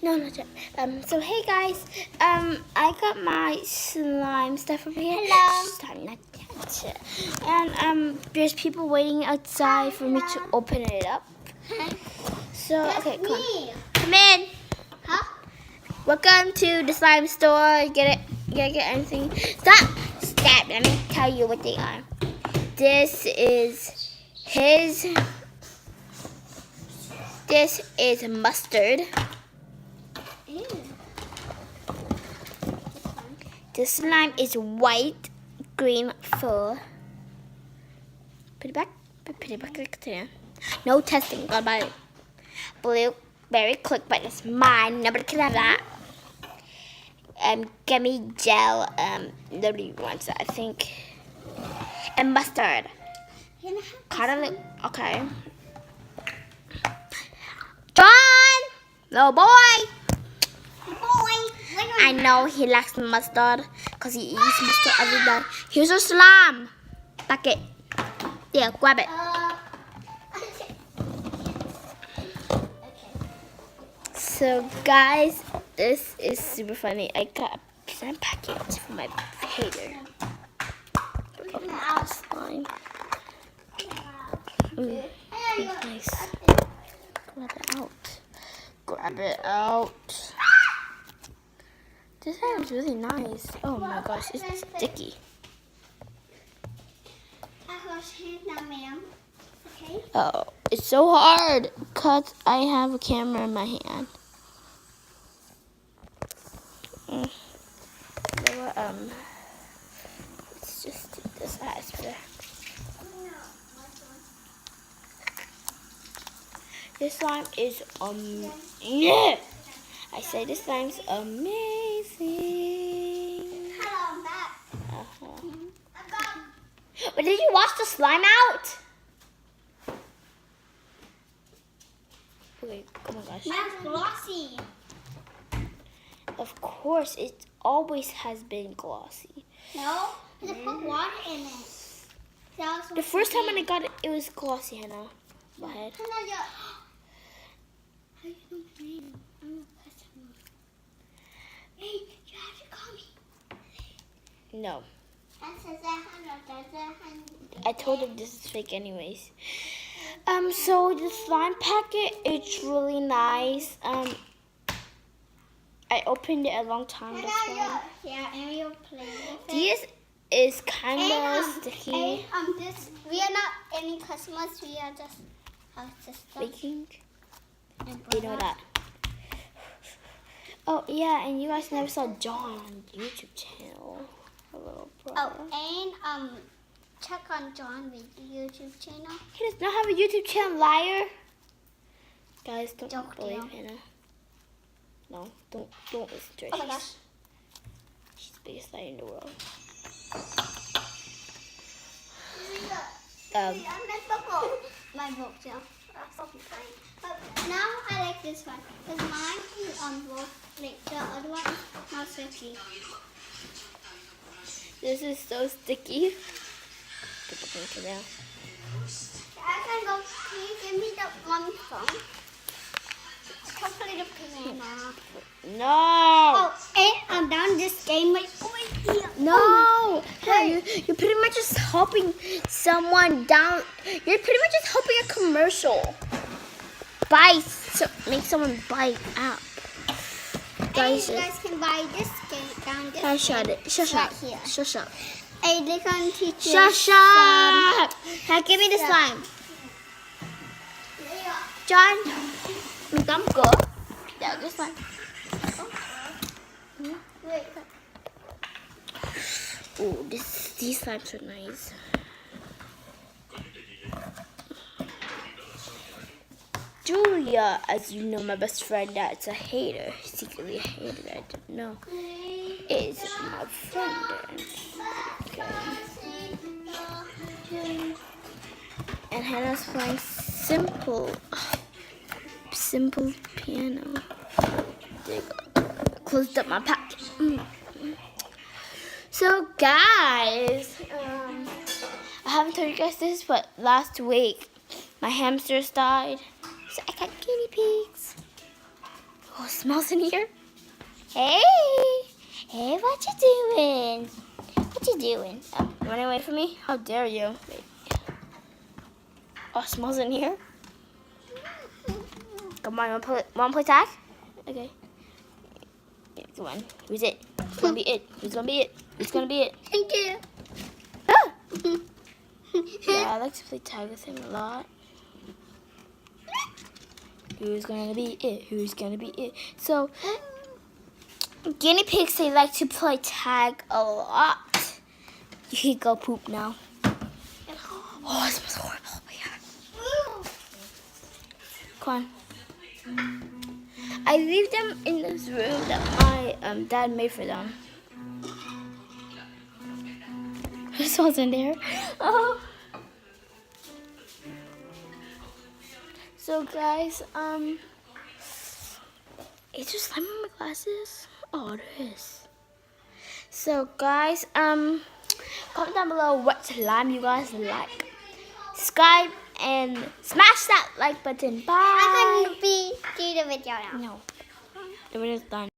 No, not yet. So hey guys, I got my slime stuff over here. Hello. Slime, not yet. And there's people waiting outside for me to open it up. So okay, come on. Come in. Huh? Welcome to the slime store. Get anything? Stop. Let me tell you what they are. This is mustard. Ew. The slime is white, green fur. Put it back there. No testing. Got about it. Blueberry click, but it's mine. Nobody can have that. Gummy gel. Nobody wants that, I think. And mustard. Okay. John! Little boy! I know he likes mustard because he eats mustard every day. Here's your slime bucket. Yeah, grab it. So guys, this is super funny. I got a slime packet for my hater. Slime. Nice. Grab it out. This hair is really nice. Oh my gosh, it's sticky. Okay. Oh, it's so hard because I have a camera in my hand. Let's just do this after. This slime is yeah. I say this slime's amazing. Hello, I'm back. But did you wash the slime out? Okay, oh my gosh. Mine's glossy. Of course, it always has been glossy. No, because I put water in it. The first time when I got it, it was glossy, Hannah. Go ahead. Hannah, how you know my name? I'm a customer. Hey, you have to call me. No. I told him this is fake anyways. So the slime packet, it's really nice. I opened it a long time. That's why. Yeah, and we'll play with it. This is kind of sticky. We are not any customers. We are just Baking. You know that. Oh yeah, and you guys never saw John on YouTube channel. A little brother. Oh, and check on John's YouTube channel. He does not have a YouTube channel, liar. Guys, don't believe Hannah. No, don't listen to her. Oh my gosh. She's the biggest liar in the world. My book, yeah. But now I like this one because mine is both like the other one is not sticky. This is so sticky. Now. I can go. Can you give me the one phone? Hopefully the banana. No. Oh, and I'm done this game right over here. No. Oh Hey, you're pretty much just helping someone down. You're pretty much just helping a commercial. Make someone bite up. Guys, you guys can buy this game down this. Shut it. Shush right up. here. Shush up. And they can teach you. Shush up. Now give me the slime. John, come go. Yeah, this one. Wait. Oh, these slimes are nice. Julia, as you know, my best friend, that's a hater. Secretly a hater, I didn't know. Is my friend. And Hannah's playing simple piano. There you go. Closed up my packet. So guys, I haven't told you guys this, but last week my hamsters died. So I got guinea pigs. Oh, Oh, smells in here. Hey, hey, what you doing? What you doing? Oh, you running away from me? How dare you? Wait. Oh, smells in here. Come on, wanna play tag? Okay. Yeah, come on. Who's it? Who's gonna be it? Who's gonna be it? Who's gonna be it? Thank you. Ah! Yeah, I like to play tag with him a lot. Who's gonna be it? Who's gonna be it? So, guinea pigs, they like to play tag a lot. You can go poop now. Oh, it smells horrible over here. Come on. I leave them in this room that my dad made for them. This one's in there. Oh. So guys, is there slime on my glasses? Oh, it is. So guys, comment down below what slime you guys like. Subscribe and smash that like button. Bye. I'm going to do the video now. No, the video's done.